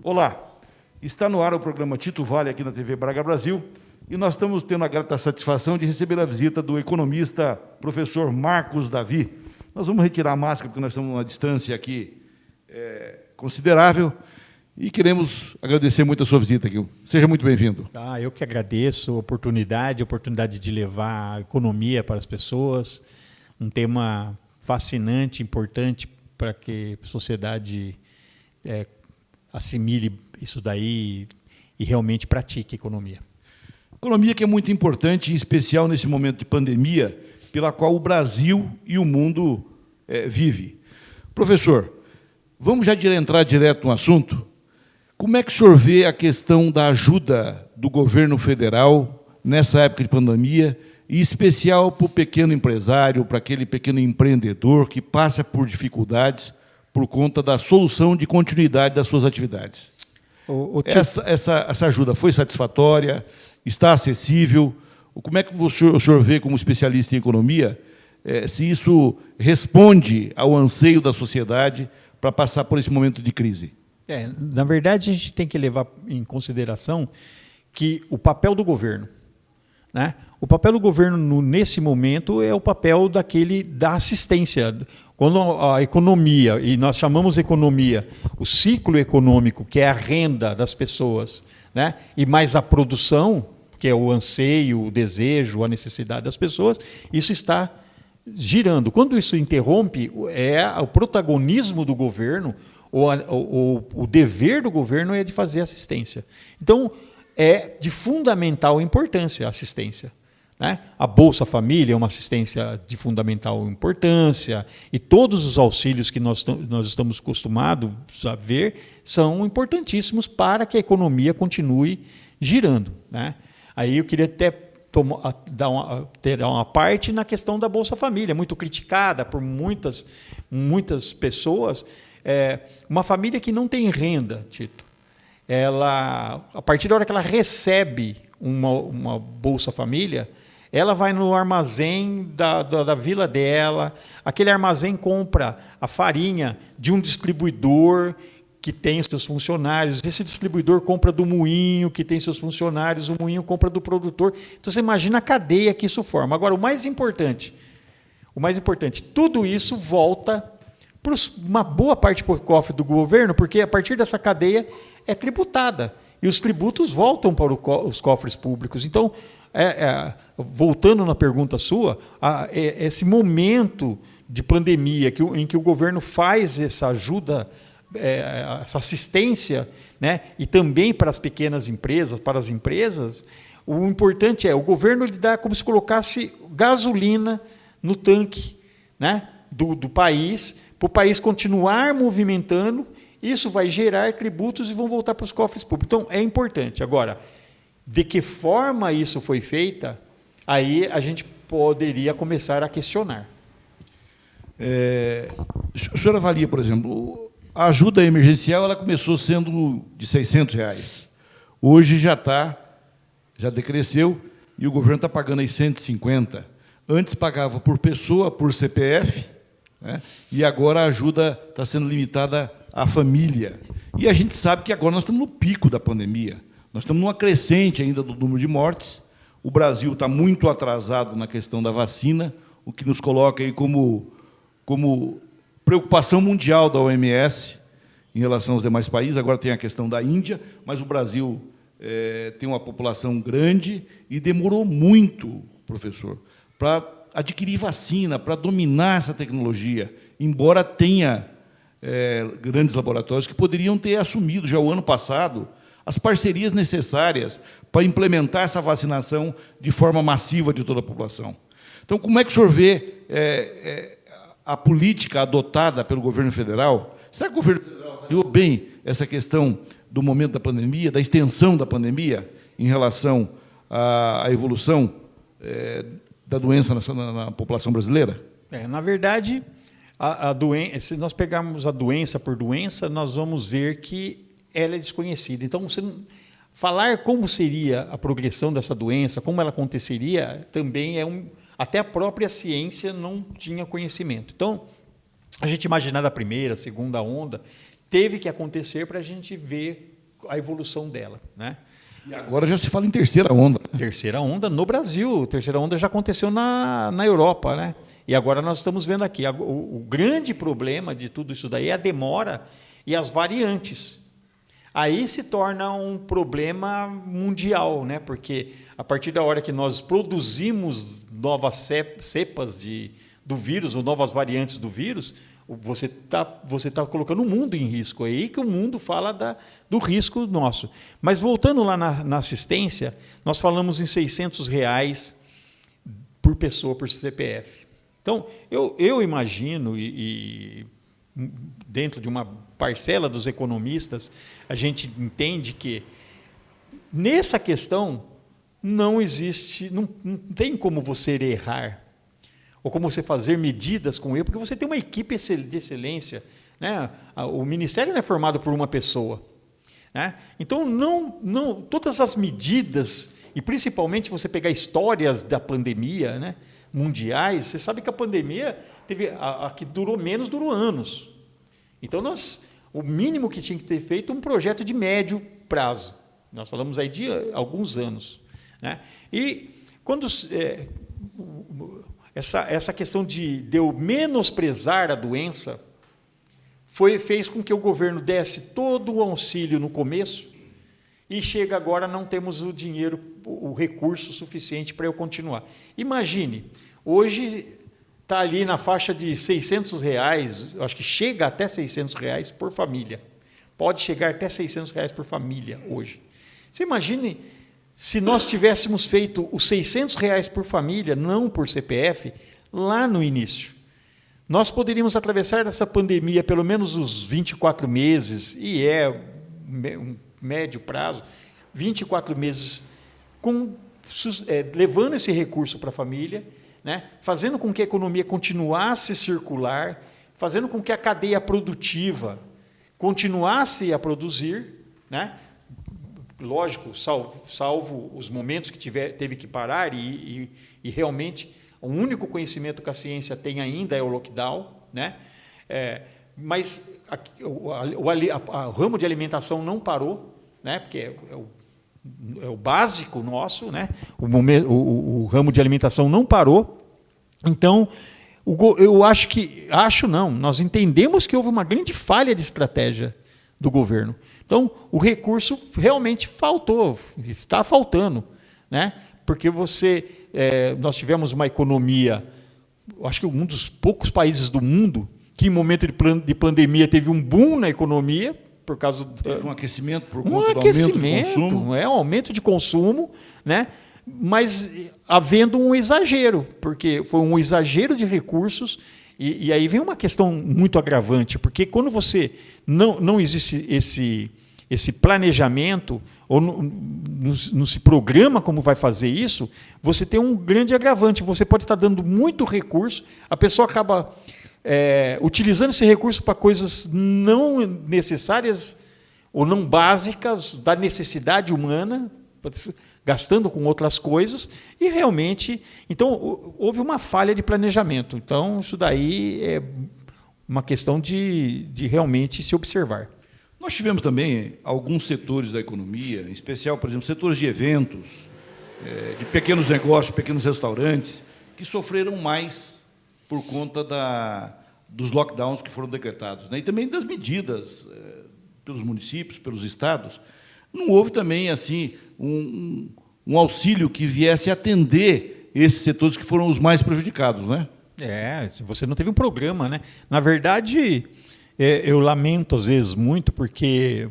Olá, está no ar o programa Tito Vale aqui na TV Braga Brasil e nós estamos tendo a grata satisfação de receber a visita do economista professor Marcos Davi. Nós vamos retirar a máscara porque nós estamos numa distância aqui considerável e queremos agradecer muito a sua visita aqui. Seja muito bem-vindo. Eu que agradeço a oportunidade de levar a economia para as pessoas, um tema fascinante, importante para que a sociedade assimile isso daí e realmente pratique a economia. Economia que é muito importante, em especial nesse momento de pandemia, pela qual o Brasil e o mundo vive. Professor, vamos já entrar direto no assunto? Como é que o senhor vê a questão da ajuda do governo federal nessa época de pandemia, e em especial para o pequeno empresário, para aquele pequeno empreendedor que passa por dificuldades por conta da solução de continuidade das suas atividades? Essa ajuda foi satisfatória? Está acessível? Como é que o senhor vê, como especialista em economia, se isso responde ao anseio da sociedade para passar por esse momento de crise? Na verdade, a gente tem que levar em consideração que o papel do governo, né? O papel do governo nesse momento é o papel da assistência. Quando a economia, e nós chamamos economia, o ciclo econômico, que é a renda das pessoas, né? E mais a produção, que é o anseio, o desejo, a necessidade das pessoas, isso está girando. Quando isso interrompe, o protagonismo do governo, o dever do governo é de fazer assistência. Então, é de fundamental importância a assistência, né? A Bolsa Família é uma assistência de fundamental importância e todos os auxílios que nós estamos acostumados a ver são importantíssimos para que a economia continue girando, né? Aí eu queria até ter uma parte na questão da Bolsa Família, muito criticada por muitas pessoas. Uma família que não tem renda, Tito, a partir da hora que ela recebe uma Bolsa Família, ela vai no armazém da vila dela, aquele armazém compra a farinha de um distribuidor que tem os seus funcionários, esse distribuidor compra do moinho, que tem seus funcionários, o moinho compra do produtor. Então, você imagina a cadeia que isso forma. Agora, o mais importante, tudo isso volta para uma boa parte para o cofre do governo, porque a partir dessa cadeia é tributada, e os tributos voltam para os cofres públicos. Então, voltando na pergunta sua, esse momento de pandemia em que o governo faz essa ajuda, essa assistência, né, e também para as pequenas empresas, para as empresas, o importante o governo lhe dá como se colocasse gasolina no tanque, né, do país, para o país continuar movimentando. Isso vai gerar tributos e vão voltar para os cofres públicos. Então, é importante. Agora, de que forma isso foi feita, aí a gente poderia começar a questionar. O senhor avalia, por exemplo, a ajuda emergencial ela começou sendo de R$600. Hoje já decresceu e o governo está pagando aí 150. Antes pagava por pessoa, por CPF, né? E agora a ajuda está sendo limitada à família. E a gente sabe que agora nós estamos no pico da pandemia. Nós estamos numa crescente ainda do número de mortes. O Brasil está muito atrasado na questão da vacina, o que nos coloca aí como preocupação mundial da OMS em relação aos demais países. Agora tem a questão da Índia, mas o Brasil tem uma população grande e demorou muito, professor, para adquirir vacina, para dominar essa tecnologia, embora tenha grandes laboratórios que poderiam ter assumido já o ano passado as parcerias necessárias para implementar essa vacinação de forma massiva de toda a população. Então, como é que o senhor vê a política adotada pelo governo federal? Será que o governo federal avaliou bem essa questão do momento da pandemia, da extensão da pandemia, em relação à evolução da doença na população brasileira? Na verdade, se nós pegarmos a doença por doença, nós vamos ver que ela é desconhecida. Então, falar como seria a progressão dessa doença, como ela aconteceria, também até a própria ciência não tinha conhecimento. Então, a gente imaginar da primeira, segunda onda, teve que acontecer para a gente ver a evolução dela, né? E agora já se fala em terceira onda. Terceira onda no Brasil, terceira onda já aconteceu na Europa, né? E agora nós estamos vendo aqui. O grande problema de tudo isso daí é a demora e as variantes. Aí se torna um problema mundial, né? Porque a partir da hora que nós produzimos novas cepas do vírus, ou novas variantes do vírus, você tá colocando o mundo em risco. É aí que o mundo fala do risco nosso. Mas voltando lá na assistência, nós falamos em R$600 por pessoa, por CPF. Então, eu imagino, e dentro de uma parcela dos economistas, a gente entende que nessa questão não existe, não tem como você errar, ou como você fazer medidas com ele, porque você tem uma equipe de excelência, né? O Ministério não é formado por uma pessoa, né? Então, não todas as medidas, e principalmente você pegar histórias da pandemia, né, mundiais, você sabe que a pandemia a que durou menos, durou anos. Então, o mínimo que tinha que ter feito um projeto de médio prazo. Nós falamos aí de alguns anos, né? E quando essa questão de eu menosprezar a doença fez com que o governo desse todo o auxílio no começo e chega agora não temos o dinheiro, o recurso suficiente para eu continuar. Imagine, hoje está ali na faixa de R$600, acho que chega até R$600 por família. Pode chegar até R$600 por família hoje. Você imagine se nós tivéssemos feito os R$600 por família, não por CPF, lá no início. Nós poderíamos atravessar essa pandemia pelo menos os 24 meses, e um médio prazo, 24 meses, levando esse recurso para a família, né, fazendo com que a economia continuasse a circular, fazendo com que a cadeia produtiva continuasse a produzir, né, lógico, salvo os momentos que teve que parar e realmente o único conhecimento que a ciência tem ainda é o lockdown, né? Mas o ramo de alimentação não parou, né? Porque é o básico nosso, né? O ramo de alimentação não parou. Então, nós entendemos que houve uma grande falha de estratégia do governo. Então, o recurso realmente faltou, está faltando, né? Porque nós tivemos uma economia, acho que um dos poucos países do mundo que, em momento de pandemia, teve um boom na economia, por causa teve um aquecimento por conta do aumento do consumo. Um aumento de consumo, né? Mas havendo um exagero, porque foi um exagero de recursos. E aí vem uma questão muito agravante, porque quando você não existe esse planejamento, ou não se programa como vai fazer isso, você tem um grande agravante. Você pode estar dando muito recurso, a pessoa acaba utilizando esse recurso para coisas não necessárias ou não básicas da necessidade humana, gastando com outras coisas, e realmente, então, houve uma falha de planejamento. Então, isso daí é uma questão de realmente se observar. Nós tivemos também alguns setores da economia, em especial, por exemplo, setores de eventos, de pequenos negócios, pequenos restaurantes, que sofreram mais por conta dos lockdowns que foram decretados, né? E também das medidas pelos municípios, pelos estados. Não houve também assim um auxílio que viesse atender esses setores que foram os mais prejudicados, né? Você não teve um programa, né? Na verdade, eu lamento às vezes muito, porque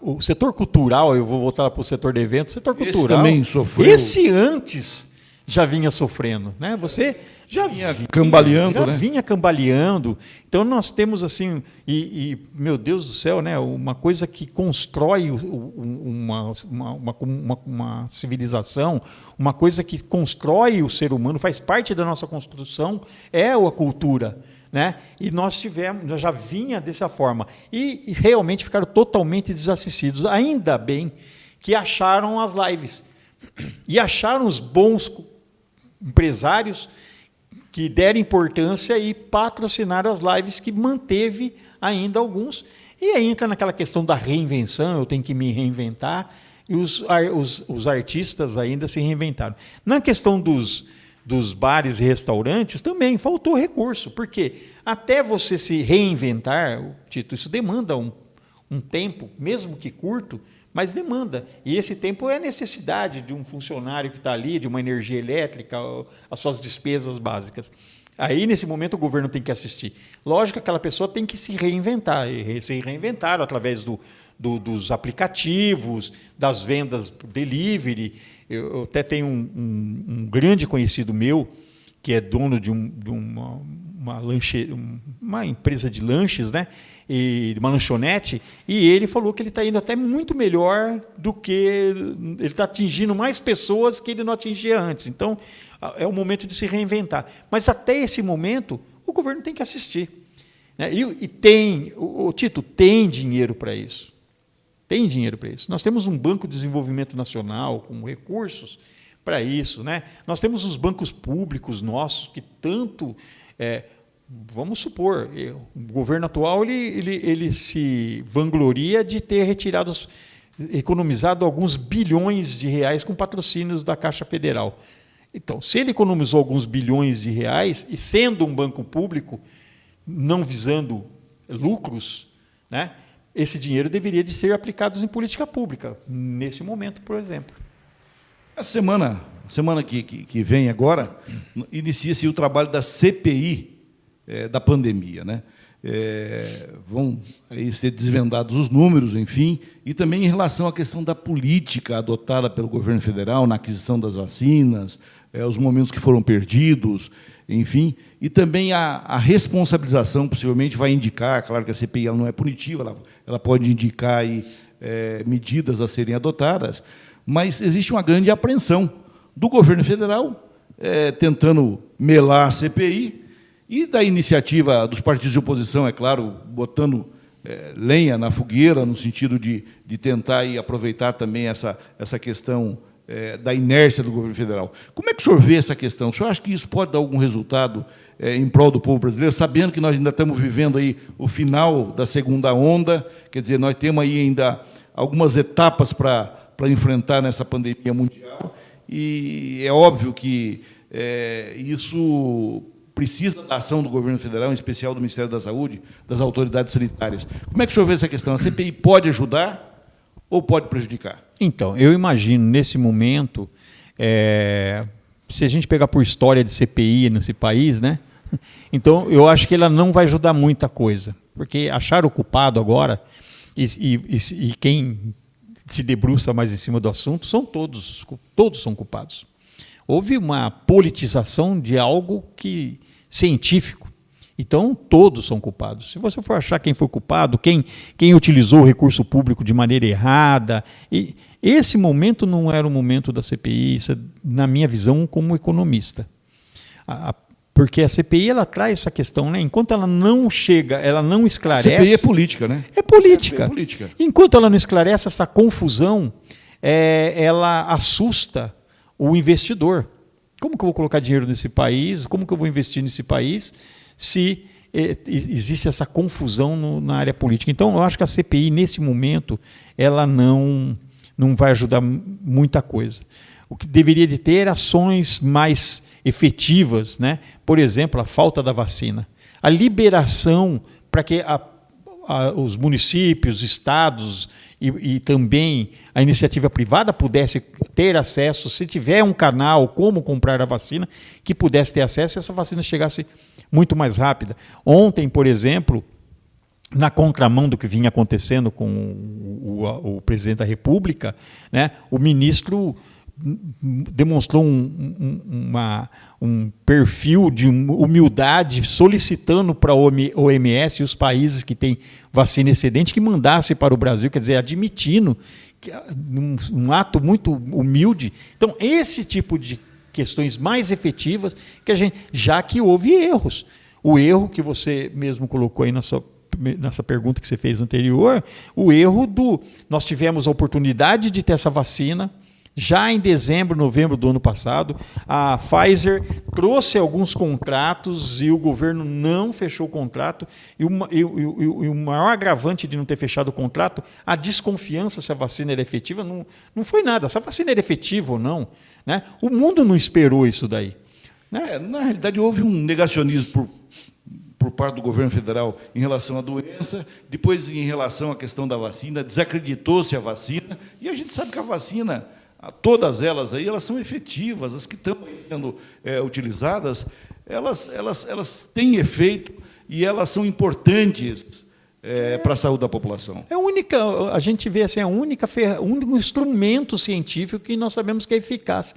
o setor cultural, eu vou voltar para o setor de eventos, o setor cultural também sofreu. Esse antes já vinha sofrendo, né? Você já vinha cambaleando, né? Vinha cambaleando. Então nós temos assim, meu Deus do céu, né? Uma coisa que constrói uma civilização, uma coisa que constrói o ser humano, faz parte da nossa construção, é a cultura, né? E nós já vinha dessa forma e realmente ficaram totalmente desassistidos. Ainda bem que acharam as lives. E acharam os bons empresários que deram importância e patrocinaram as lives, que manteve ainda alguns. E aí entra naquela questão da reinvenção, eu tenho que me reinventar, e os artistas ainda se reinventaram. Na questão dos bares e restaurantes também faltou recurso, porque até você se reinventar, Tito, isso demanda um tempo, mesmo que curto, mas demanda. E esse tempo é a necessidade de um funcionário que está ali, de uma energia elétrica, as suas despesas básicas. Aí, nesse momento, o governo tem que assistir. Lógico que aquela pessoa tem que se reinventar, e se reinventaram através dos aplicativos, das vendas delivery. Eu até tenho um grande conhecido meu, que é dono de uma empresa de lanches, né? E uma lanchonete, e ele falou que ele está indo até muito melhor do que... Ele está atingindo mais pessoas que ele não atingia antes. Então, é o momento de se reinventar. Mas até esse momento, o governo tem que assistir. Né? E tem, Tito, tem dinheiro para isso. Tem dinheiro para isso. Nós temos um Banco de Desenvolvimento Nacional com recursos para isso. Né? Nós temos os bancos públicos nossos que tanto... vamos supor, o governo atual ele se vangloria de ter economizado alguns bilhões de reais com patrocínios da Caixa Federal. Então, se ele economizou alguns bilhões de reais, e sendo um banco público, não visando lucros, né, esse dinheiro deveria de ser aplicado em política pública, nesse momento, por exemplo. A semana que vem agora, inicia-se o trabalho da CPI da pandemia, né? Vão aí ser desvendados os números, enfim, e também em relação à questão da política adotada pelo governo federal na aquisição das vacinas, os momentos que foram perdidos, enfim, e também a responsabilização, possivelmente vai indicar, claro que a CPI ela não é punitiva, ela pode indicar aí, medidas a serem adotadas, mas existe uma grande apreensão do governo federal tentando melar a CPI, e da iniciativa dos partidos de oposição, é claro, botando lenha na fogueira, no sentido de tentar aí, aproveitar também essa questão da inércia do governo federal. Como é que o senhor vê essa questão? O senhor acha que isso pode dar algum resultado em prol do povo brasileiro, sabendo que nós ainda estamos vivendo aí o final da segunda onda, quer dizer, nós temos aí ainda algumas etapas para enfrentar nessa pandemia mundial, e é óbvio que isso precisa da ação do governo federal, em especial do Ministério da Saúde, das autoridades sanitárias. Como é que o senhor vê essa questão? A CPI pode ajudar ou pode prejudicar? Então, eu imagino, nesse momento, se a gente pegar por história de CPI nesse país, né? Então, eu acho que ela não vai ajudar muita coisa, porque achar o culpado agora, e quem se debruça mais em cima do assunto, são todos são culpados. Houve uma politização de algo científico. Então, todos são culpados. Se você for achar quem foi culpado, quem utilizou o recurso público de maneira errada, esse momento não era o momento da CPI, isso é, na minha visão, como economista. Porque a CPI ela traz essa questão, né? Enquanto ela não chega, ela não esclarece... A CPI é política, né? É política. É política. Enquanto ela não esclarece essa confusão, ela assusta o investidor. Como que eu vou colocar dinheiro nesse país? Como que eu vou investir nesse país se existe essa confusão na área política? Então, eu acho que a CPI, nesse momento, ela não vai ajudar muita coisa. O que deveria de ter ações mais efetivas, né? Por exemplo, a falta da vacina. A liberação para que os municípios, estados e também a iniciativa privada pudesse ter acesso, se tiver um canal, como comprar a vacina, que pudesse ter acesso e essa vacina chegasse muito mais rápida. Ontem, por exemplo, na contramão do que vinha acontecendo com o presidente da República, né, o ministro demonstrou um perfil de humildade, solicitando para a OMS e os países que têm vacina excedente que mandasse para o Brasil, quer dizer, admitindo que, um ato muito humilde. Então, esse tipo de questões mais efetivas, já que houve erros. O erro que você mesmo colocou aí na sua nessa pergunta que você fez anterior, o erro nós tivemos a oportunidade de ter essa vacina já em dezembro, novembro do ano passado. A Pfizer trouxe alguns contratos e o governo não fechou o contrato. E o maior agravante de não ter fechado o contrato, a desconfiança se a vacina era efetiva, não foi nada. Se a vacina era efetiva ou não, né? O mundo não esperou isso daí. Né? Na realidade, houve um negacionismo por parte do governo federal em relação à doença, depois em relação à questão da vacina, desacreditou-se a vacina, e a gente sabe que a vacina, todas elas aí, elas são efetivas, as que estão aí sendo utilizadas, elas têm efeito e elas são importantes para a saúde da população. A gente vê assim, o único instrumento científico que nós sabemos que é eficaz,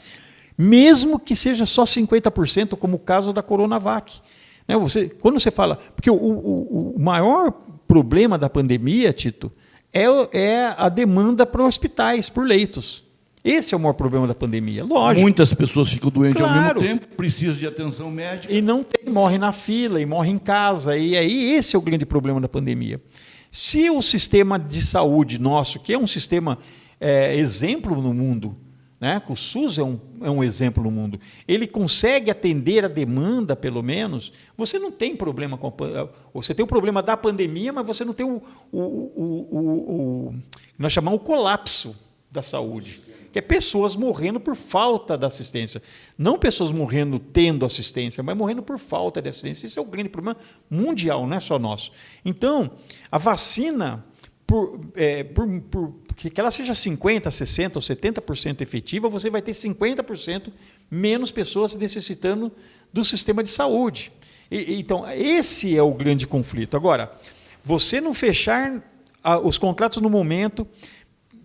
mesmo que seja só 50%, como o caso da Coronavac. Quando você fala... Porque o maior problema da pandemia, Tito, é a demanda para hospitais, por leitos. Esse é o maior problema da pandemia, lógico. Muitas pessoas ficam doentes ao Claro. mesmo tempo, precisam de atenção médica. E morre na fila, e morre em casa. E aí esse é o grande problema da pandemia. Se o sistema de saúde nosso, que é um sistema exemplo no mundo, né? O SUS é um exemplo no mundo, ele consegue atender a demanda, pelo menos, você não tem problema com você tem o problema da pandemia, mas você não tem nós chamamos o colapso da saúde, que é pessoas morrendo por falta da assistência. Não pessoas morrendo tendo assistência, mas morrendo por falta de assistência. Isso é o grande problema mundial, não é só nosso. Então, a vacina, que ela seja 50%, 60% ou 70% efetiva, você vai ter 50% menos pessoas necessitando do sistema de saúde. Então, esse é o grande conflito. Agora, você não fechar os contratos no momento,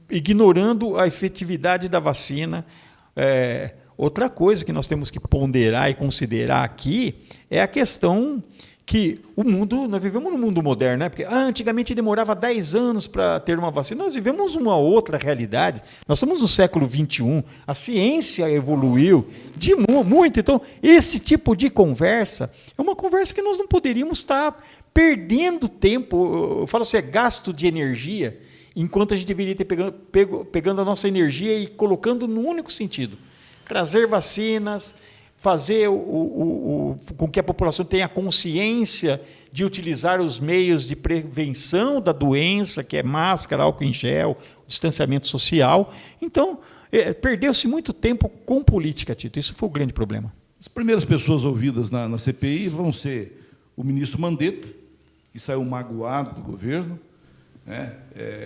ignorando a efetividade da vacina. Outra coisa que nós temos que ponderar e considerar aqui é a questão que nós vivemos num mundo moderno, né? Porque antigamente demorava 10 anos para ter uma vacina. Nós vivemos uma outra realidade. Nós estamos no século XXI, a ciência evoluiu muito. Então, esse tipo de conversa é uma conversa que nós não poderíamos estar perdendo tempo. Eu falo assim, é gasto de energia, enquanto a gente deveria ter pegando a nossa energia e colocando no único sentido: trazer vacinas, fazer com que a população tenha consciência de utilizar os meios de prevenção da doença, que é máscara, álcool em gel, distanciamento social. Então, perdeu-se muito tempo com política, Tito. Isso foi o grande problema. As primeiras pessoas ouvidas na CPI vão ser o ministro Mandetta, que saiu magoado do governo, né?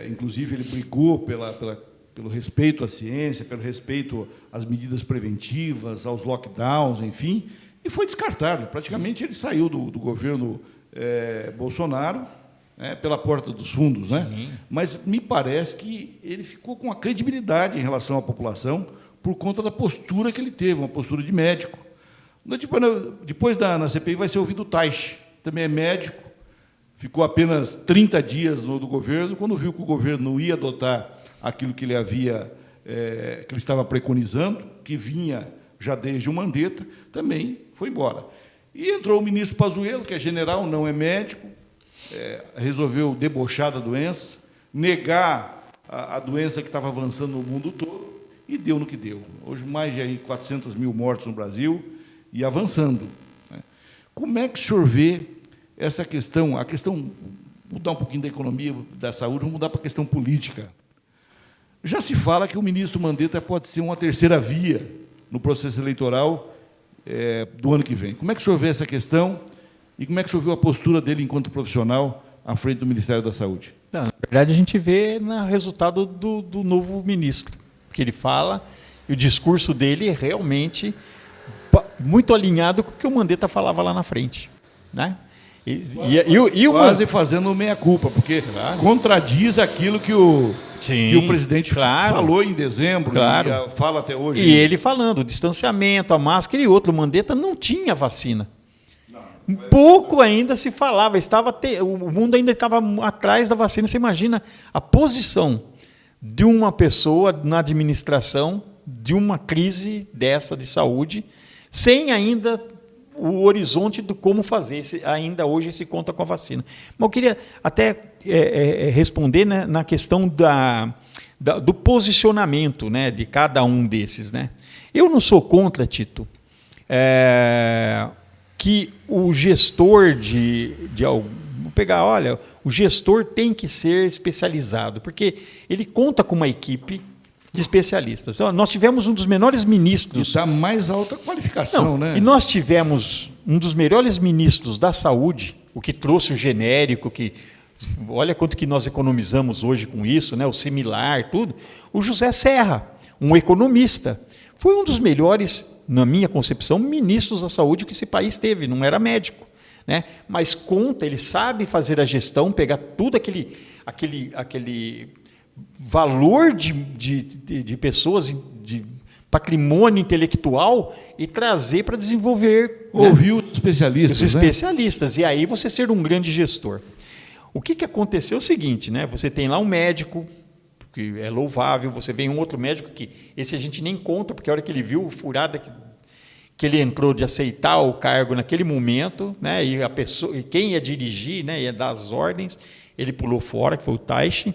Inclusive, ele brigou pelo respeito à ciência, pelo respeito às medidas preventivas, aos lockdowns, enfim, e foi descartado. Praticamente ele saiu do governo Bolsonaro, pela porta dos fundos, né? Mas me parece que ele ficou com a credibilidade em relação à população por conta da postura que ele teve, uma postura de médico. Depois na CPI vai ser ouvido o Taish, também é médico, ficou apenas 30 dias no governo, quando viu que o governo não ia adotar aquilo que ele que ele estava preconizando, que vinha já desde o Mandetta, também foi embora. E entrou o ministro Pazuello, que é general, não é médico, resolveu debochar da doença, negar a doença que estava avançando no mundo todo, e deu no que deu. Hoje, mais de 400 mil mortos no Brasil, e avançando. Né? Como é que o senhor vê essa questão, mudar um pouquinho da economia, da saúde, vamos mudar para a questão política? Já se fala que o ministro Mandetta pode ser uma terceira via no processo eleitoral do ano que vem. Como é que o senhor vê essa questão e como é que o senhor viu a postura dele enquanto profissional à frente do Ministério da Saúde? Na verdade, a gente vê no resultado do novo ministro, que ele fala, e o discurso dele é realmente muito alinhado com o que o Mandetta falava lá na frente, né? Quase fazendo meia-culpa, porque contradiz aquilo que o presidente falou em dezembro, e fala até hoje. E ele falando, o distanciamento, a máscara e outro. O Mandetta não tinha vacina. Pouco ainda se falava, o mundo ainda estava atrás da vacina. Você imagina a posição de uma pessoa na administração de uma crise dessa de saúde, sem ainda o horizonte do como fazer. Ainda hoje se conta com a vacina. Mas eu queria até responder, né, na questão do posicionamento, né, de cada um desses. Né? Eu não sou contra, Tito, que o gestor vou pegar, olha, o gestor tem que ser especializado, porque ele conta com uma equipe de especialistas. Então, nós tivemos um dos menores ministros... Da mais alta qualificação, né? E nós tivemos um dos melhores ministros da saúde, o que trouxe o genérico, que olha quanto que nós economizamos hoje com isso, né? O similar, tudo. O José Serra, um economista, foi um dos melhores, na minha concepção, ministros da saúde que esse país teve, não era médico, né? Mas conta, ele sabe fazer a gestão, pegar tudo aquele valor de pessoas, de patrimônio intelectual e trazer para desenvolver... Ouvir os especialistas. Os especialistas, né? E aí você ser um grande gestor. O que aconteceu é o seguinte, né? Você tem lá um médico, que é louvável, você vem um outro médico que esse a gente nem conta, porque a hora que ele viu a furada que ele entrou de aceitar o cargo naquele momento, né? E a pessoa, e quem ia dirigir, né? Ia dar as ordens, ele pulou fora, que foi o Taishi.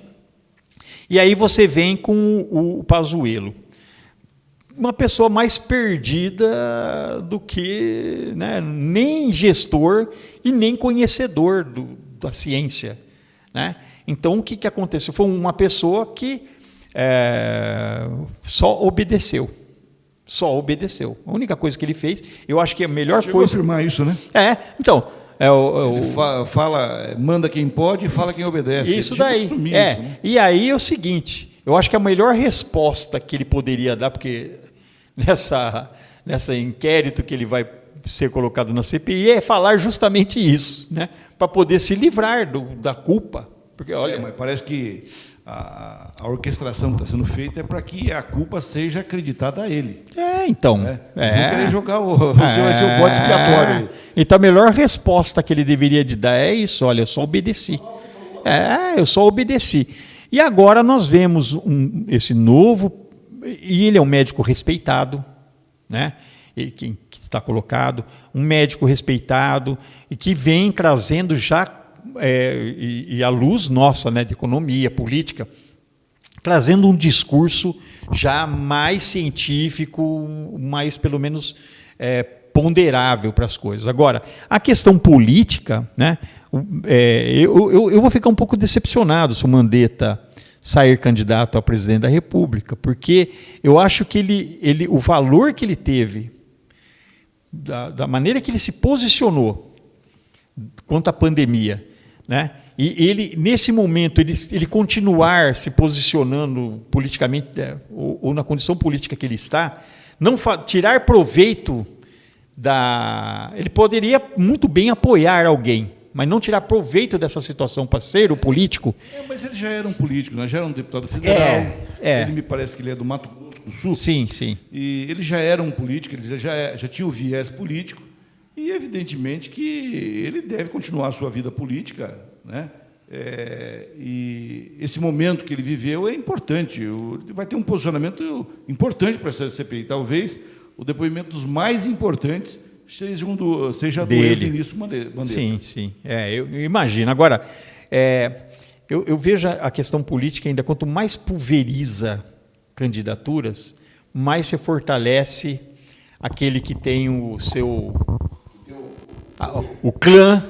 E aí você vem com o Pazuello, uma pessoa mais perdida do que, né, nem gestor e nem conhecedor da ciência, né? Então, o que aconteceu? Foi uma pessoa que só obedeceu. Só obedeceu. A única coisa que ele fez, eu acho que a melhor Chegou coisa... a afirmar isso, né? Então... Ele fala, manda quem pode e fala quem obedece. Isso daí. Né? E aí é o seguinte, eu acho que a melhor resposta que ele poderia dar, porque nessa inquérito que ele vai ser colocado na CPI, é falar justamente isso, né? Para poder se livrar da culpa. Porque, olha, mas parece que a orquestração que está sendo feita é para que a culpa seja acreditada a ele. Então. Vou querer jogar você vai ser o bode expiatório aí. Então a melhor resposta que ele deveria de dar é isso: olha, eu só obedeci. Eu só obedeci. E agora nós vemos esse novo, e ele é um médico respeitado, né? Que está colocado, um médico respeitado, e que vem trazendo já, e a luz nossa, né, de economia, política, trazendo um discurso já mais científico, mais, pelo menos, ponderável para as coisas. Agora, a questão política, né, eu vou ficar um pouco decepcionado se o Mandetta sair candidato a presidente da República, porque eu acho que o valor que ele teve, da maneira que ele se posicionou quanto à pandemia, né? E ele, nesse momento, ele continuar se posicionando politicamente, ou na condição política que ele está, não tirar proveito ele poderia muito bem apoiar alguém, mas não tirar proveito dessa situação para ser o político. Mas ele já era um político, né? Já era um deputado federal. Ele me parece que ele é do Mato Grosso do Sul. Sim, sim. E ele já era um político, ele já tinha o viés político, e evidentemente que ele deve continuar a sua vida política, né? E esse momento que ele viveu é importante. Ele vai ter um posicionamento importante para essa CPI. Talvez o depoimento dos mais importantes seja do ex-ministro Mandetta. Sim, sim. Eu imagino. Agora, eu vejo a questão política ainda, quanto mais pulveriza candidaturas, mais se fortalece aquele que tem o clã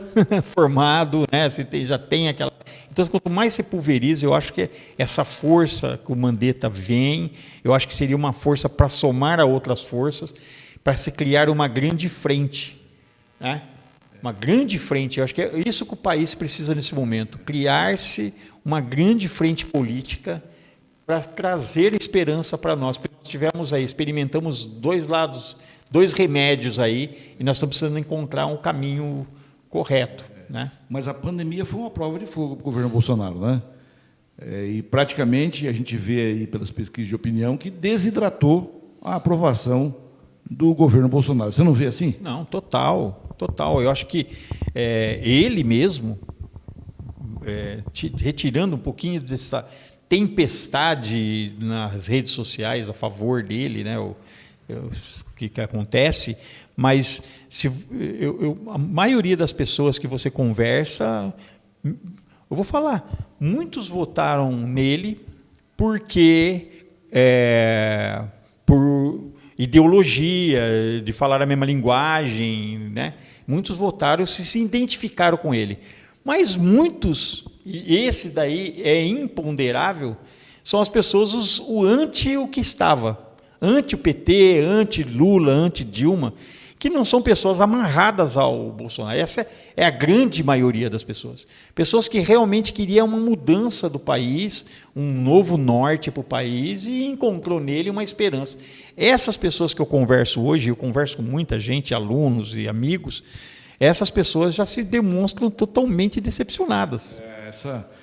formado, né? Já tem aquela... Então, quanto mais se pulveriza, eu acho que essa força que o Mandetta vem, eu acho que seria uma força para somar a outras forças, para se criar uma grande frente, né? Uma grande frente. Eu acho que é isso que o país precisa nesse momento, criar-se uma grande frente política para trazer esperança para nós. Porque nós tivemos aí, experimentamos dois lados, dois remédios aí, e nós estamos precisando encontrar um caminho correto, né? Mas a pandemia foi uma prova de fogo para o governo Bolsonaro, né? E praticamente a gente vê aí pelas pesquisas de opinião que desidratou a aprovação do governo Bolsonaro. Você não vê assim? Não, total. Eu acho que ele mesmo, retirando um pouquinho dessa tempestade nas redes sociais a favor dele, né? o que acontece, mas a maioria das pessoas que você conversa, eu vou falar, muitos votaram nele porque por ideologia, de falar a mesma linguagem, né? Muitos votaram, se identificaram com ele. Mas muitos, e esse daí é imponderável, são as pessoas o anti o que estava, anti o PT, anti Lula, anti Dilma, que não são pessoas amarradas ao Bolsonaro. Essa é a grande maioria das pessoas. Pessoas que realmente queriam uma mudança do país, um novo norte para o país e encontrou nele uma esperança. Essas pessoas que eu converso hoje, eu converso com muita gente, alunos e amigos, essas pessoas já se demonstram totalmente decepcionadas.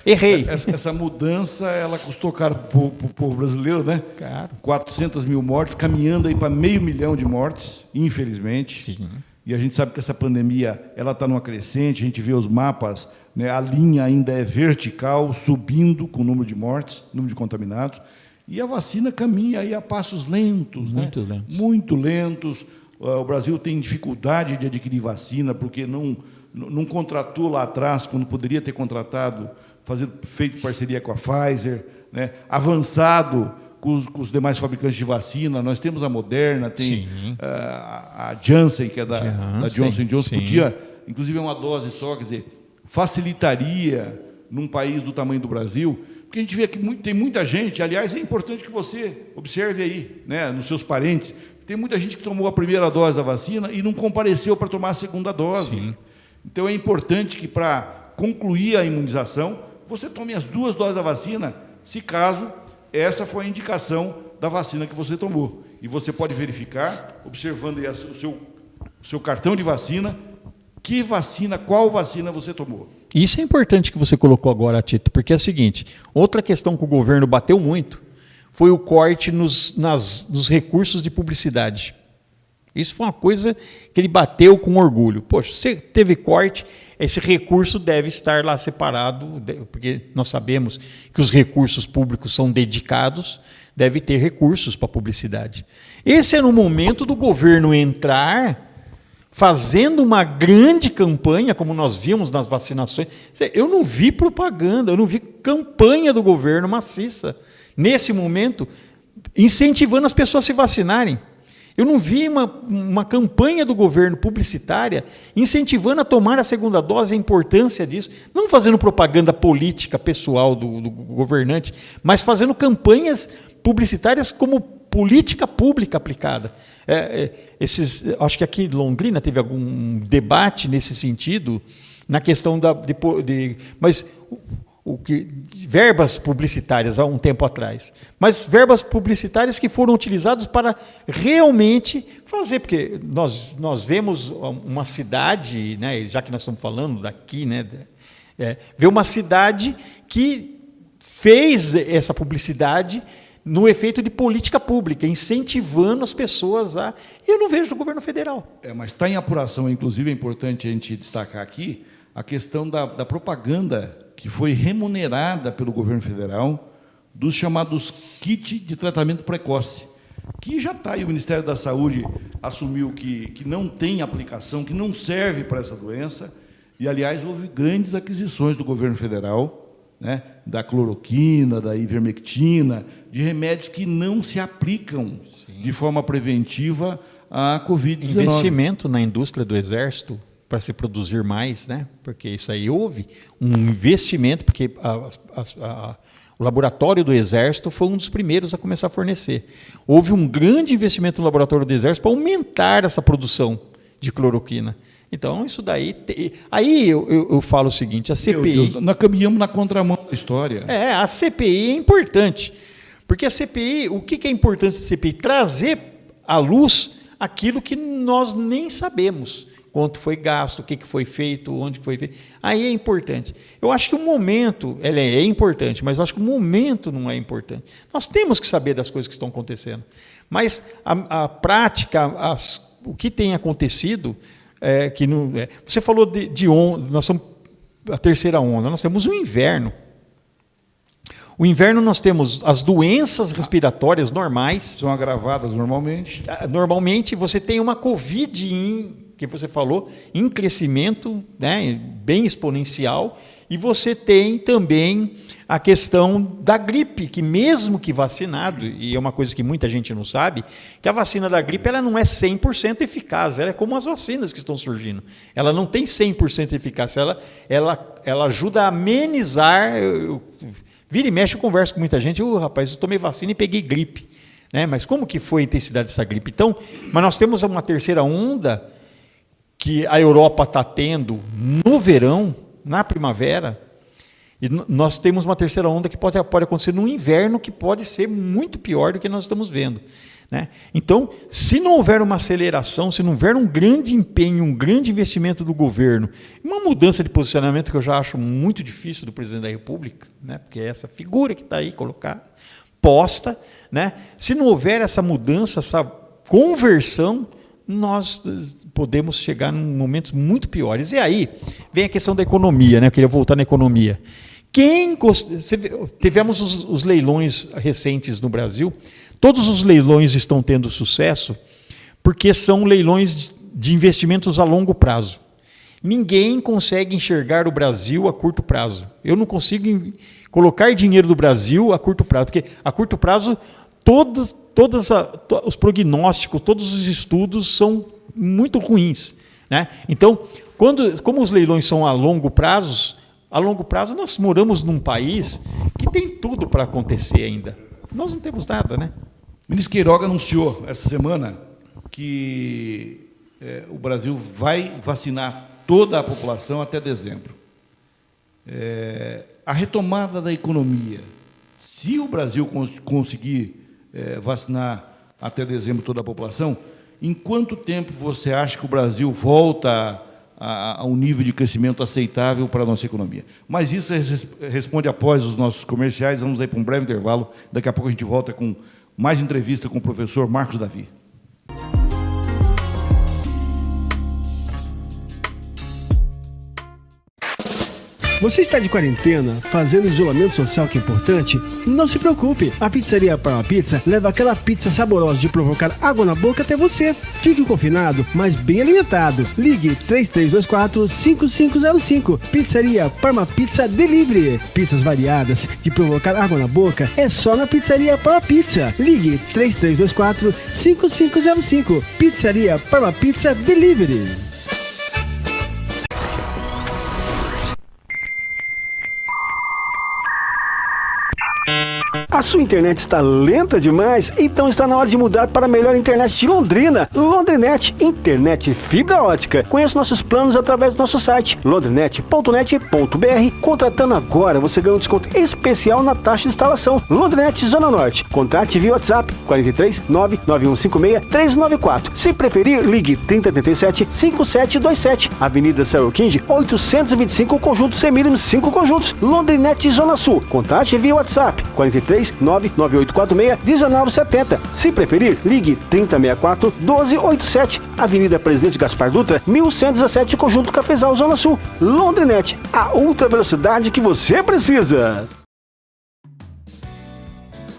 Errei. Essa mudança, ela custou caro para o povo brasileiro, né? Claro. 400 mil mortes, caminhando aí para 500 mil de mortes, infelizmente. Sim. E a gente sabe que essa pandemia, ela está numa crescente, a gente vê os mapas, né? A linha ainda é vertical, subindo com o número de mortes, número de contaminados. E a vacina caminha aí a passos lentos, muito né? lentos. Muito lentos. O Brasil tem dificuldade de adquirir vacina, porque não contratou lá atrás, quando poderia ter contratado, feito parceria com a Pfizer, né? Avançado com os demais fabricantes de vacina. Nós temos a Moderna, tem a Janssen, que é da Johnson & Johnson, podia, inclusive é uma dose só, quer dizer, facilitaria num país do tamanho do Brasil, porque a gente vê que tem muita gente, aliás, é importante que você observe aí, né, nos seus parentes, tem muita gente que tomou a primeira dose da vacina e não compareceu para tomar a segunda dose. Sim. Então, é importante que, para concluir a imunização, você tome as 2 doses da vacina, se caso essa for a indicação da vacina que você tomou. E você pode verificar, observando aí o seu cartão de vacina, qual vacina você tomou. Isso é importante que você colocou agora, Tito, porque é o seguinte, outra questão que o governo bateu muito foi o corte nos recursos de publicidade. Isso foi uma coisa que ele bateu com orgulho. Poxa, se teve corte, esse recurso deve estar lá separado, porque nós sabemos que os recursos públicos são dedicados, deve ter recursos para publicidade. Esse era o momento do governo entrar fazendo uma grande campanha, como nós vimos nas vacinações. Eu não vi propaganda, eu não vi campanha do governo maciça, nesse momento, incentivando as pessoas a se vacinarem. Eu não vi uma campanha do governo publicitária incentivando a tomar a segunda dose, a importância disso, não fazendo propaganda política pessoal do governante, mas fazendo campanhas publicitárias como política pública aplicada. Acho que aqui em Londrina teve algum debate nesse sentido, na questão mas verbas publicitárias há um tempo atrás, mas verbas publicitárias que foram utilizadas para realmente fazer, porque nós vemos uma cidade, né, já que nós estamos falando daqui, né, ver uma cidade que fez essa publicidade no efeito de política pública, incentivando as pessoas a... Eu não vejo do governo federal. Mas está em apuração, inclusive é importante a gente destacar aqui a questão da propaganda que foi remunerada pelo governo federal dos chamados kits de tratamento precoce, que já está aí, o Ministério da Saúde assumiu que não tem aplicação, que não serve para essa doença, e, aliás, houve grandes aquisições do governo federal, né, da cloroquina, da ivermectina, de remédios que não se aplicam de forma preventiva à Covid-19. Investimento na indústria do Exército para se produzir mais, né? Porque isso aí houve um investimento, porque o laboratório do Exército foi um dos primeiros a começar a fornecer. Houve um grande investimento no laboratório do Exército para aumentar essa produção de cloroquina. Então, isso daí... Aí eu falo o seguinte, a CPI... Meu Deus, nós caminhamos na contramão da história. A CPI é importante, porque a CPI, o que é importante da CPI? Trazer à luz aquilo que nós nem sabemos. Quanto foi gasto, o que foi feito, onde foi feito. Aí é importante. Eu acho que o momento, ela é importante, mas eu acho que o momento não é importante. Nós temos que saber das coisas que estão acontecendo. Mas a prática, o que tem acontecido, que não, você falou de onda, nós somos a terceira onda, nós temos um inverno. O inverno nós temos as doenças respiratórias normais. São agravadas normalmente. Normalmente você tem uma Covid, que você falou, em crescimento, né, bem exponencial, e você tem também a questão da gripe, que mesmo que vacinado, e é uma coisa que muita gente não sabe, que a vacina da gripe ela não é 100% eficaz, ela é como as vacinas que estão surgindo. Ela não tem 100% eficácia, ela ajuda a amenizar. Vira e mexe, eu converso com muita gente, rapaz, eu tomei vacina e peguei gripe. Né? Mas como que foi a intensidade dessa gripe? Então, mas nós temos uma terceira onda que a Europa está tendo no verão, na primavera, e nós temos uma terceira onda que pode acontecer no inverno, que pode ser muito pior do que nós estamos vendo. Né? Então, se não houver uma aceleração, se não houver um grande empenho, um grande investimento do governo, uma mudança de posicionamento que eu já acho muito difícil do presidente da República, né? Porque é essa figura que está aí colocada, posta, né? Se não houver essa mudança, essa conversão, nós podemos chegar em momentos muito piores. E aí vem a questão da economia, né? Eu queria voltar na economia. Tivemos os leilões recentes no Brasil. Todos os leilões estão tendo sucesso porque são leilões de investimentos a longo prazo. Ninguém consegue enxergar o Brasil a curto prazo. Eu não consigo colocar dinheiro do Brasil a curto prazo, porque a curto prazo todos os prognósticos, todos os estudos são muito ruins. Né? Então, como os leilões são a longo prazo nós moramos num país que tem tudo para acontecer ainda. Nós não temos nada, né? O ministro Queiroga anunciou essa semana que o Brasil vai vacinar toda a população até dezembro. A retomada da economia, se o Brasil conseguir vacinar até dezembro toda a população, em quanto tempo você acha que o Brasil volta a um nível de crescimento aceitável para a nossa economia? Mas isso responde após os nossos comerciais. Vamos aí para um breve intervalo. Daqui a pouco a gente volta com mais entrevista com o professor Marcos Davi. Você está de quarentena, fazendo isolamento social que é importante? Não se preocupe, a Pizzaria Parma Pizza leva aquela pizza saborosa de provocar água na boca até você. Fique confinado, mas bem alimentado. Ligue 3324-5505. Pizzaria Parma Pizza Delivery. Pizzas variadas de provocar água na boca é só na Pizzaria Parma Pizza. Ligue 3324-5505. Pizzaria Parma Pizza Delivery. A sua internet está lenta demais? Então está na hora de mudar para a melhor internet de Londrina. Londrinet, internet fibra ótica. Conheça nossos planos através do nosso site londrinet.net.br. Contratando agora, você ganha um desconto especial na taxa de instalação. Londrinet Zona Norte. Contate via WhatsApp 43 99156 394. Se preferir, ligue 3087 5727. Avenida Céu Quinde, 825, conjunto Semílimo, 5 conjuntos. Londrinet Zona Sul. Contate via WhatsApp 43 99846-1970. Se preferir, ligue 3064-1287. Avenida Presidente Gaspar Dutra, 1117, Conjunto Cafezal, Zona Sul. Londrinet, a ultra velocidade que você precisa.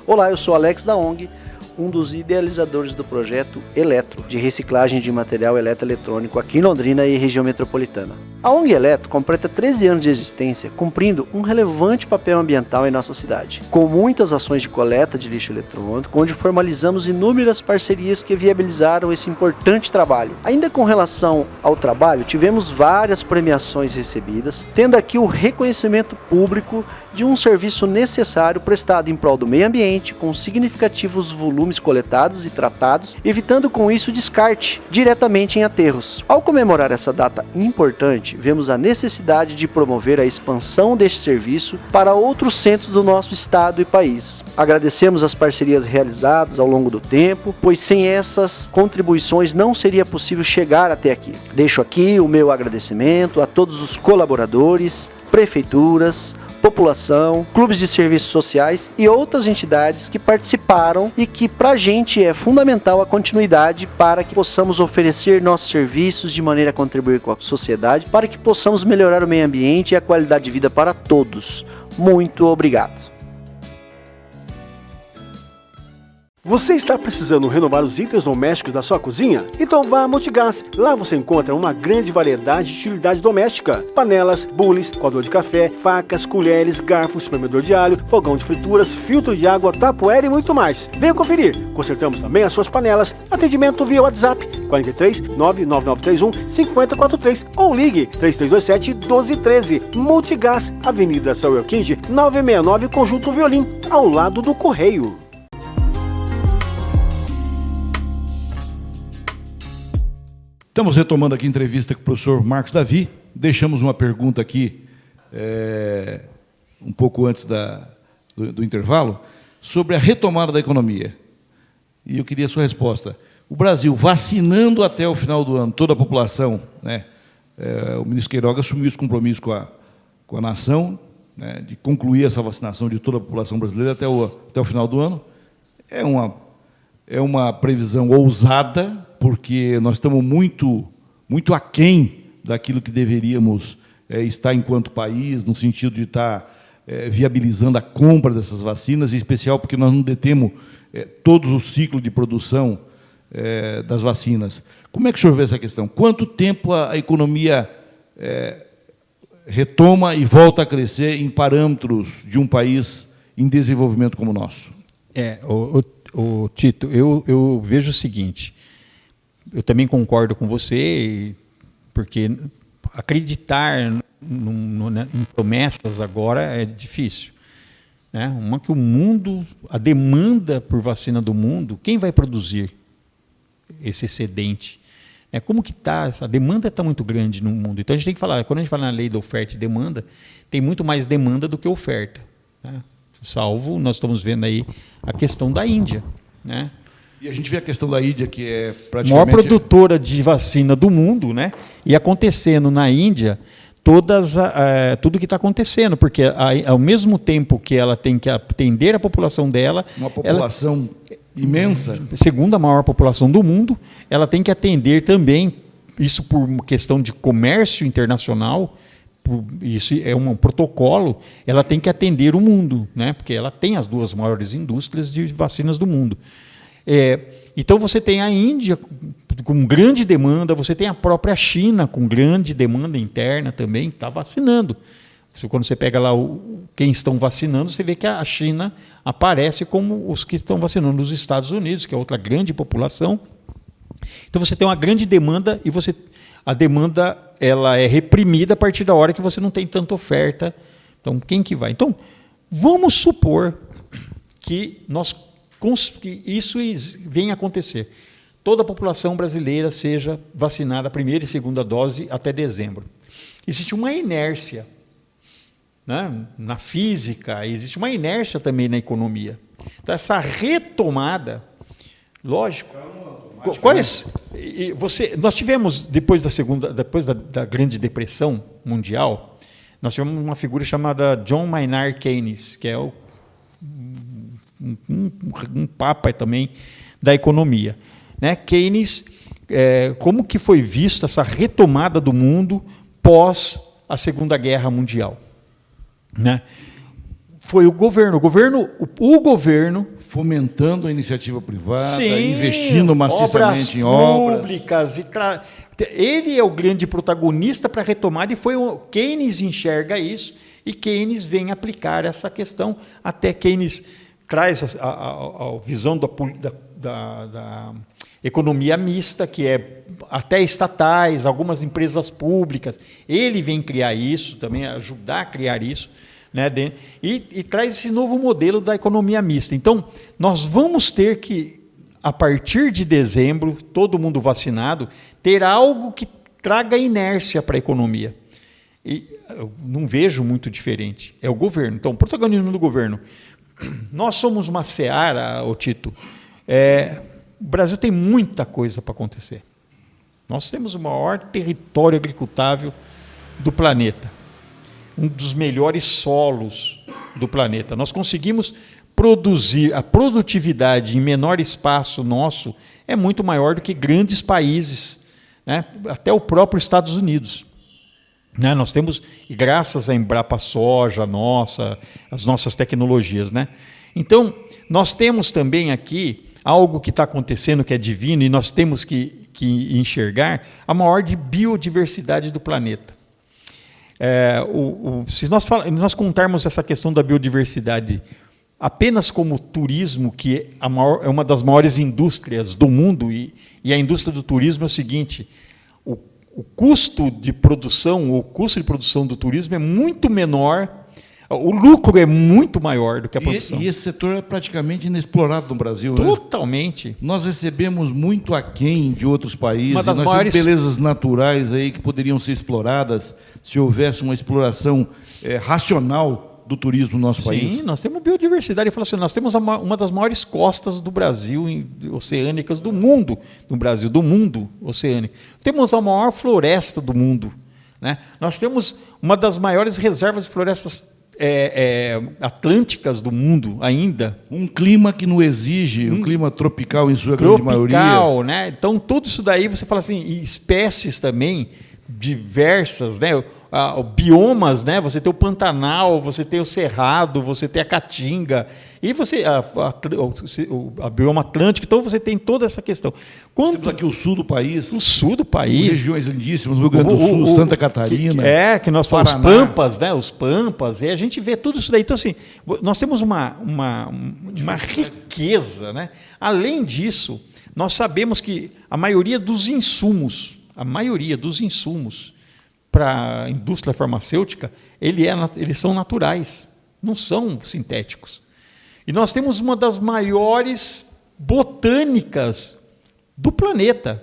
Olá, eu sou Alex da ONG, um dos idealizadores do projeto Eletro, de reciclagem de material eletroeletrônico aqui em Londrina e região metropolitana. A ONG Eletro completa 13 anos de existência, cumprindo um relevante papel ambiental em nossa cidade, com muitas ações de coleta de lixo eletrônico, onde formalizamos inúmeras parcerias que viabilizaram esse importante trabalho. Ainda com relação ao trabalho, tivemos várias premiações recebidas, tendo aqui o reconhecimento público de um serviço necessário prestado em prol do meio ambiente, com significativos volumes coletados e tratados, evitando com isso descarte diretamente em aterros. Ao comemorar essa data importante, vemos a necessidade de promover a expansão deste serviço para outros centros do nosso estado e país. Agradecemos as parcerias realizadas ao longo do tempo, pois sem essas contribuições não seria possível chegar até aqui. Deixo aqui o meu agradecimento a todos os colaboradores, prefeituras, população, clubes de serviços sociais e outras entidades que participaram e que pra gente é fundamental a continuidade para que possamos oferecer nossos serviços de maneira a contribuir com a sociedade, para que possamos melhorar o meio ambiente e a qualidade de vida para todos. Muito obrigado. Você está precisando renovar os itens domésticos da sua cozinha? Então vá a Multigás. Lá você encontra uma grande variedade de utilidade doméstica. Panelas, bules, coador de café, facas, colheres, garfos, espremedor de alho, fogão de frituras, filtro de água, tapoeira e muito mais. Venha conferir. Consertamos também as suas panelas. Atendimento via WhatsApp 43 99931 5043 ou ligue 3327 1213. Multigás, Avenida São Euquinde, 969, Conjunto Violim, ao lado do Correio. Estamos retomando aqui a entrevista com o professor Marcos Davi. Deixamos uma pergunta aqui, um pouco antes do intervalo, sobre a retomada da economia. E eu queria a sua resposta. O Brasil, vacinando até o final do ano toda a população, né? O ministro Queiroga assumiu esse compromisso com a nação, né, de concluir essa vacinação de toda a população brasileira até o final do ano. É uma previsão ousada, porque nós estamos muito aquém daquilo que deveríamos estar enquanto país, no sentido de estar viabilizando a compra dessas vacinas, em especial porque nós não detemos todos os ciclos de produção das vacinas. Como é que o senhor vê essa questão? Quanto tempo a economia retoma e volta a crescer em parâmetros de um país em desenvolvimento como o nosso? Tito, eu vejo o seguinte, eu também concordo com você, porque acreditar em promessas agora é difícil, né? Uma que a demanda por vacina do mundo, quem vai produzir esse excedente? Como que está? A demanda está muito grande no mundo. Então a gente tem que falar, quando a gente fala na lei da oferta e demanda, tem muito mais demanda do que oferta, né? Salvo, nós estamos vendo aí a questão da Índia, né? E a gente vê a questão da Índia, que é praticamente... maior produtora de vacina do mundo, né? E acontecendo na Índia tudo que está acontecendo, porque ao mesmo tempo que ela tem que atender a população dela... Uma população imensa. Segunda maior população do mundo, ela tem que atender também, isso por questão de comércio internacional, isso é um protocolo, ela tem que atender o mundo, né? Porque ela tem as duas maiores indústrias de vacinas do mundo. Então você tem a Índia com grande demanda, você tem a própria China com grande demanda interna também, está vacinando. Quando você pega lá quem estão vacinando, você vê que a China aparece como os que estão vacinando, os Estados Unidos, que é outra grande população. Então você tem uma grande demanda e a demanda ela é reprimida a partir da hora que você não tem tanta oferta. Então quem que vai? Então vamos supor que isso venha a acontecer. Toda a população brasileira seja vacinada a primeira e segunda dose até dezembro. Existe uma inércia, né? Na física, existe uma inércia também na economia. Então, essa retomada, lógico, nós tivemos, depois da Grande Depressão Mundial, nós tivemos uma figura chamada John Maynard Keynes, que é um papa também da economia, né? Keynes, como que foi visto essa retomada do mundo pós a Segunda Guerra Mundial, né? Foi o governo fomentando a iniciativa privada, sim, investindo maciçamente em obras públicas. Ele é o grande protagonista para a retomada, e Keynes enxerga isso, e Keynes vem aplicar essa questão. Até Keynes traz a visão da economia mista, que é até estatais, algumas empresas públicas. Ele vem criar isso, também ajudar a criar isso, né, e traz esse novo modelo da economia mista. Então, nós vamos ter que, a partir de dezembro, todo mundo vacinado, ter algo que traga inércia para a economia. E eu não vejo muito diferente. É o governo. Então, o protagonismo do governo. Nós somos uma seara, Tito. O Brasil tem muita coisa para acontecer. Nós temos o maior território agricultável do planeta, um dos melhores solos do planeta. Nós conseguimos produzir, a produtividade em menor espaço nosso é muito maior do que grandes países, né? Até o próprio Estados Unidos. Né? Nós temos, graças à Embrapa Soja as nossas tecnologias, né? Então, nós temos também aqui algo que está acontecendo que é divino e nós temos que enxergar a maior biodiversidade do planeta. Se nós contarmos essa questão da biodiversidade apenas como turismo, que é uma das maiores indústrias do mundo, e a indústria do turismo é o seguinte: o custo de produção do turismo é muito menor, o lucro é muito maior do que a produção. E esse setor é praticamente inexplorado no Brasil. Totalmente. Né? Nós recebemos muito aquém de outros países. Uma das nós maiores... temos belezas naturais aí que poderiam ser exploradas se houvesse uma exploração racional do turismo no nosso país. Sim, nós temos biodiversidade. Eu falo assim, nós temos uma das maiores costas do Brasil, oceânicas do mundo, do mundo oceânico. Temos a maior floresta do mundo. Né? Nós temos uma das maiores reservas de florestas atlânticas do mundo ainda. Um clima que não exige, um clima tropical em sua grande maioria. Tropical, né? Então, tudo isso daí, você fala assim, e espécies também diversas, né? Biomas, né? Você tem o Pantanal, você tem o Cerrado, você tem a Caatinga, e você a bioma Atlântico, então você tem toda essa questão. Temos aqui o sul do país. O sul do país. Regiões lindíssimas, Rio Grande do Sul, Santa Catarina. Que nós falamos, os Pampas, né? Os Pampas, e a gente vê tudo isso daí. Então, assim, nós temos uma riqueza, né? Além disso, nós sabemos que a maioria dos insumos para a indústria farmacêutica, eles são naturais, não são sintéticos. E nós temos uma das maiores botânicas do planeta,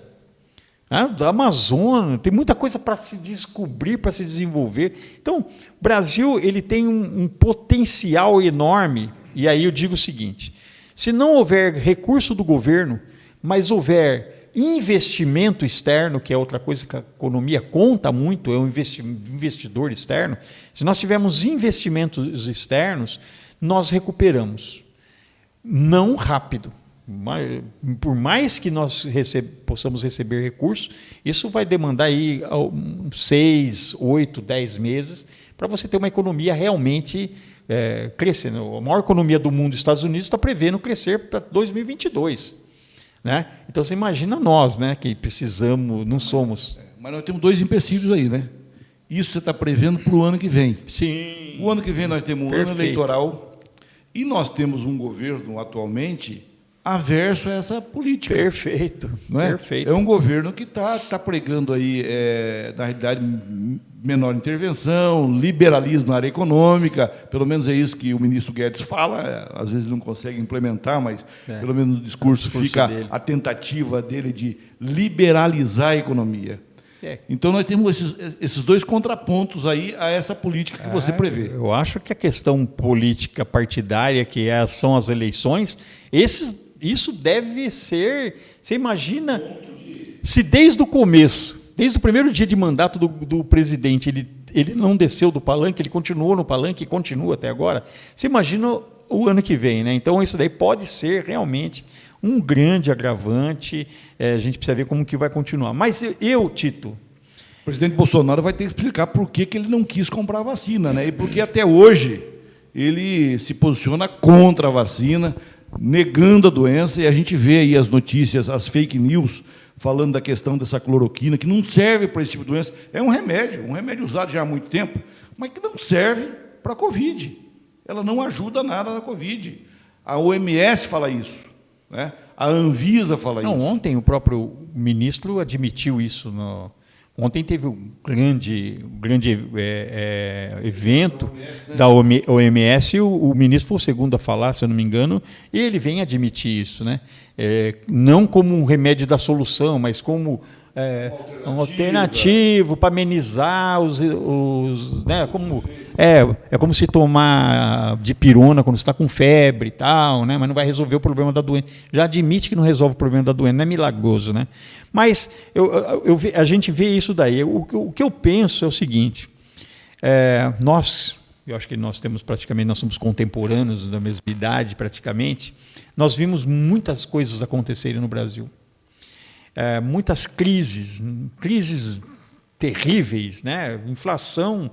né? Da Amazônia, tem muita coisa para se descobrir, para se desenvolver. Então, o Brasil ele tem um potencial enorme, e aí eu digo o seguinte: se não houver recurso do governo, mas houver investimento externo, que é outra coisa que a economia conta muito, é um investidor externo. Se nós tivermos investimentos externos, nós recuperamos. Não rápido. Por mais que nós possamos receber recursos, isso vai demandar aí 6, 8, 10 meses para você ter uma economia realmente crescendo. A maior economia do mundo, Estados Unidos, está prevendo crescer para 2022. Né? Então você imagina nós, né, que precisamos, não somos. Mas nós temos 2 empecilhos aí, né? Isso você está prevendo para o ano que vem. Sim. O ano que vem nós temos um ano eleitoral e nós temos um governo atualmente averso a essa política. Perfeito. Não é? Perfeito. É um governo que está pregando aí, na realidade, menor intervenção, liberalismo na área econômica, pelo menos é isso que o ministro Guedes fala, às vezes não consegue implementar, mas pelo menos no discurso fica dele. A tentativa dele de liberalizar a economia. Então nós temos esses 2 contrapontos aí a essa política que você prevê. Eu acho que a questão política partidária, que são as eleições, isso deve ser... Você imagina se desde o começo, desde o primeiro dia de mandato do presidente, ele não desceu do palanque, ele continuou no palanque e continua até agora. Você imagina o ano que vem, né? Então isso daí pode ser realmente um grande agravante. A gente precisa ver como que vai continuar. Mas Tito... O presidente Bolsonaro vai ter que explicar por que ele não quis comprar a vacina, né? E porque até hoje ele se posiciona contra a vacina, negando a doença, e a gente vê aí as notícias, as fake news, falando da questão dessa cloroquina, que não serve para esse tipo de doença. É um remédio usado já há muito tempo, mas que não serve para a Covid. Ela não ajuda nada na Covid. A OMS fala isso, né? A Anvisa fala isso. Ontem o próprio ministro admitiu isso. Ontem teve um grande evento da OMS, o ministro foi o segundo a falar, se eu não me engano, e ele vem admitir isso, né? Não como um remédio da solução, mas como um alternativo para amenizar né? Como se tomar dipirona quando você está com febre e tal, né? Mas não vai resolver o problema da doença. Já admite que não resolve o problema da doença, não é milagroso, né? Mas a gente vê isso daí. O que eu penso é o seguinte: eu acho que nós somos contemporâneos da mesma idade praticamente. Nós vimos muitas coisas acontecerem no Brasil. Muitas crises terríveis, né? Inflação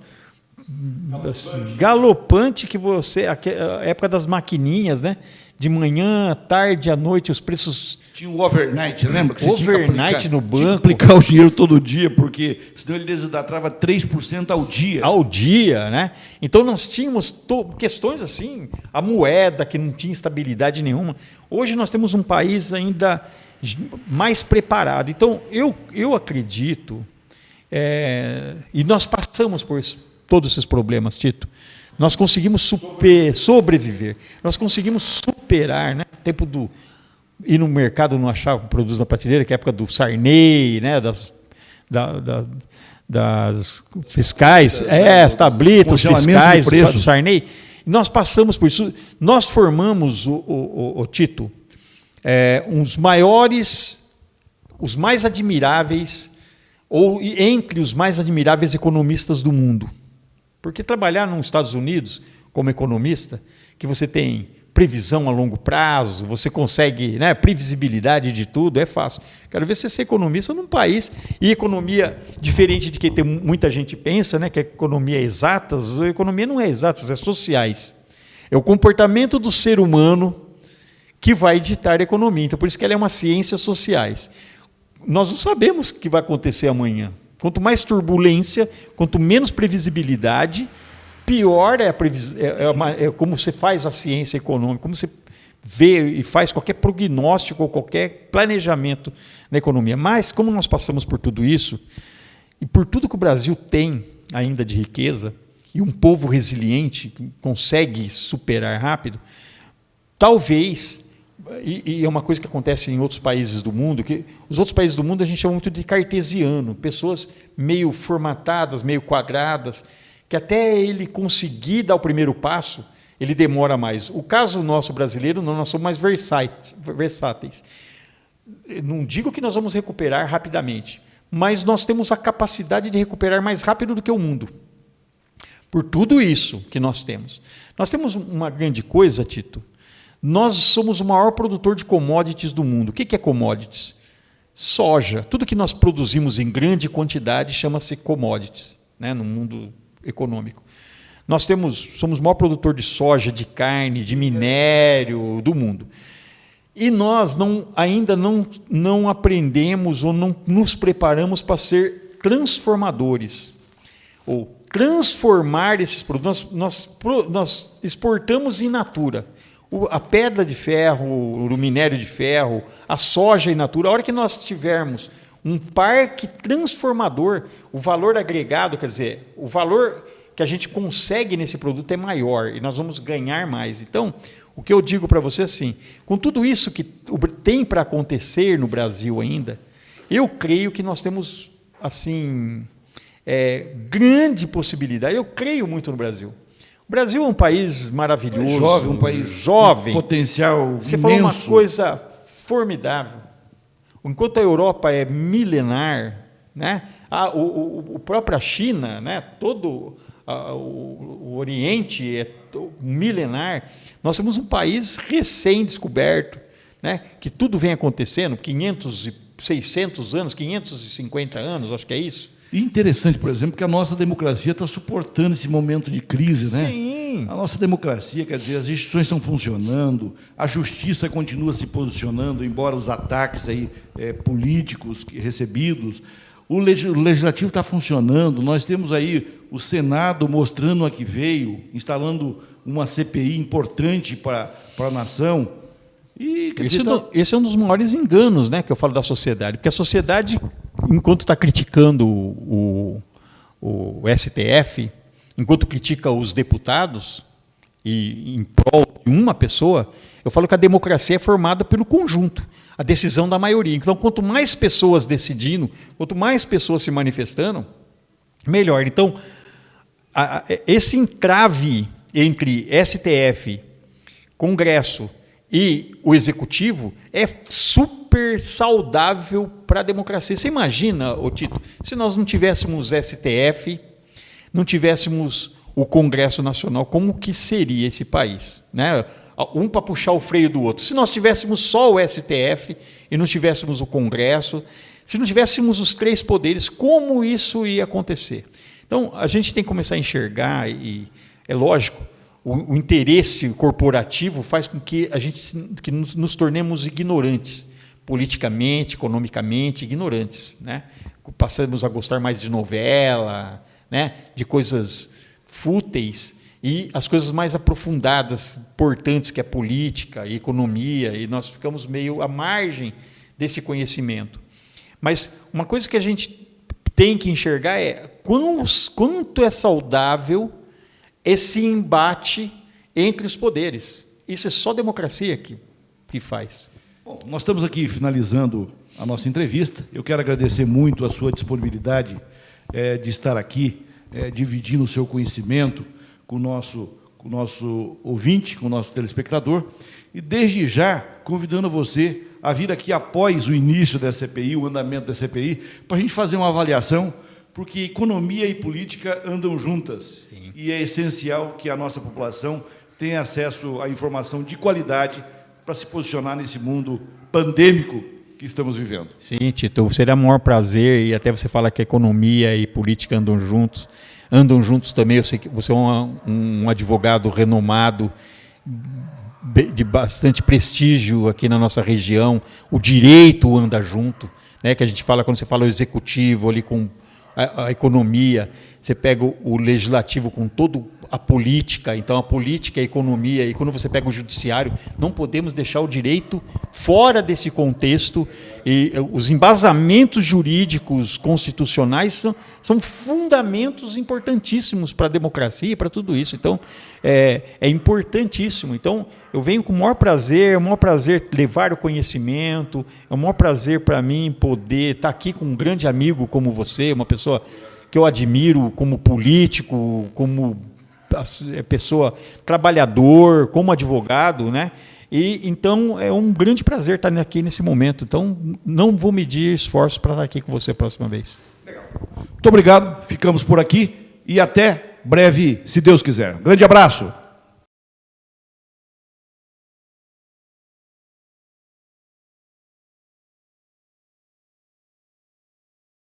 galopante, a época das maquininhas, né? de manhã, à tarde, à noite, os preços... Tinha o overnight, lembra? Que você Overnight tinha que no Tinha que banco. aplicar o dinheiro todo dia, porque senão ele desidratrava 3% ao dia. Ao dia, né? Então nós tínhamos questões assim, a moeda que não tinha estabilidade nenhuma. Hoje nós temos um país ainda mais preparado. Então eu acredito, e nós passamos por todos esses problemas, Tito. Nós conseguimos sobreviver, nós conseguimos superar, né? O tempo do ir no mercado não achar produtos na prateleira, que é a época do Sarney, né? das fiscais, as tablitas, os fiscais do Sarney. Nós passamos por isso. Nós formamos, o Tito, uns maiores, os mais admiráveis, ou entre os mais admiráveis economistas do mundo. Porque trabalhar nos Estados Unidos como economista, que você tem previsão a longo prazo, você consegue, né, previsibilidade de tudo, é fácil. Quero ver você ser economista num país, e economia, diferente de que muita gente pensa, né, que a economia é exatas, a economia não é exatas, é sociais. É o comportamento do ser humano que vai ditar a economia. Então, por isso que ela é uma ciência sociais. Nós não sabemos o que vai acontecer amanhã. Quanto mais turbulência, quanto menos previsibilidade, pior é como você faz a ciência econômica, como você vê e faz qualquer prognóstico ou qualquer planejamento na economia. Mas, como nós passamos por tudo isso, e por tudo que o Brasil tem ainda de riqueza, e um povo resiliente que consegue superar rápido, talvez, e é uma coisa que acontece em outros países do mundo, que os outros países do mundo a gente chama muito de cartesiano, pessoas meio formatadas, meio quadradas, que até ele conseguir dar o primeiro passo, ele demora mais. O caso nosso brasileiro, não, nós somos mais versáteis. Não digo que nós vamos recuperar rapidamente, mas nós temos a capacidade de recuperar mais rápido do que o mundo. Por tudo isso que nós temos. Nós temos uma grande coisa, Tito. Nós somos o maior produtor de commodities do mundo. O que é commodities? Soja. Tudo que nós produzimos em grande quantidade chama-se commodities, né, no mundo econômico. Nós somos o maior produtor de soja, de carne, de minério do mundo. E nós ainda não aprendemos ou não nos preparamos para ser transformadores, ou transformar esses produtos. Nós exportamos in natura. A pedra de ferro, o minério de ferro, a soja in natura. A hora que nós tivermos um parque transformador, o valor agregado, quer dizer, o valor que a gente consegue nesse produto é maior e nós vamos ganhar mais. Então, o que eu digo para você é assim, com tudo isso que tem para acontecer no Brasil ainda, eu creio que nós temos assim grande possibilidade. Eu creio muito no Brasil. O Brasil é um país maravilhoso, jovem, um país jovem, com potencial Você imenso. falou uma coisa formidável. Enquanto a Europa é milenar, né? O própria China, né? Todo o Oriente é milenar. Nós temos um país recém-descoberto, né? Que tudo vem acontecendo, 600 anos, 550 anos, acho que é isso. E interessante, por exemplo, que a nossa democracia está suportando esse momento de crise, né? Sim. A nossa democracia, quer dizer, as instituições estão funcionando, a justiça continua se posicionando, embora os ataques aí, políticos recebidos. O legislativo está funcionando, nós temos aí o Senado mostrando a que veio, instalando uma CPI importante para a nação. E, esse é um dos maiores enganos, né, que eu falo da sociedade, porque a sociedade, enquanto está criticando o STF, enquanto critica os deputados, e em prol de uma pessoa, eu falo que a democracia é formada pelo conjunto, a decisão da maioria. Então, quanto mais pessoas decidindo, quanto mais pessoas se manifestando, melhor. Então, esse entrave entre STF, Congresso e o Executivo é super saudável para a democracia. Você imagina, Tito, se nós não tivéssemos STF, não tivéssemos o Congresso Nacional, como que seria esse país? Né? Um para puxar o freio do outro. Se nós tivéssemos só o STF e não tivéssemos o Congresso, se não tivéssemos os três poderes, como isso ia acontecer? Então, a gente tem que começar a enxergar, e é lógico, o interesse corporativo faz com que que nos tornemos ignorantes, politicamente, economicamente, ignorantes, né? Passamos a gostar mais de novela, né? De coisas fúteis, e as coisas mais aprofundadas, importantes, que é política e economia, e nós ficamos meio à margem desse conhecimento. Mas uma coisa que a gente tem que enxergar é quanto é saudável esse embate entre os poderes. Isso é só democracia que faz. Bom, nós estamos aqui finalizando a nossa entrevista. Eu quero agradecer muito a sua disponibilidade de estar aqui, dividindo o seu conhecimento com o nosso ouvinte, com o nosso telespectador, e desde já convidando você a vir aqui após o início da CPI, o andamento da CPI, para a gente fazer uma avaliação, porque economia e política andam juntas. Sim. E é essencial que a nossa população tenha acesso à informação de qualidade para se posicionar nesse mundo pandêmico que estamos vivendo. Sim, Tito, seria o maior prazer, e até você fala que economia e política andam juntos também. Eu sei que você é um advogado renomado, de bastante prestígio aqui na nossa região. O direito anda junto, né? Que a gente fala, quando você fala o executivo ali com a economia, você pega o legislativo com toda a política, então a política, a economia, e quando você pega o judiciário, não podemos deixar o direito fora desse contexto, e os embasamentos jurídicos constitucionais são fundamentos importantíssimos para a democracia e para tudo isso. Então, é importantíssimo. Então, eu venho com o maior prazer levar o conhecimento, é o maior prazer para mim poder estar aqui com um grande amigo como você, uma pessoa que eu admiro como político, como pessoa trabalhador, como advogado, né? E então é um grande prazer estar aqui nesse momento. Então não vou medir esforços para estar aqui com você a próxima vez. Legal. Muito obrigado, ficamos por aqui e até breve, se Deus quiser. Grande abraço.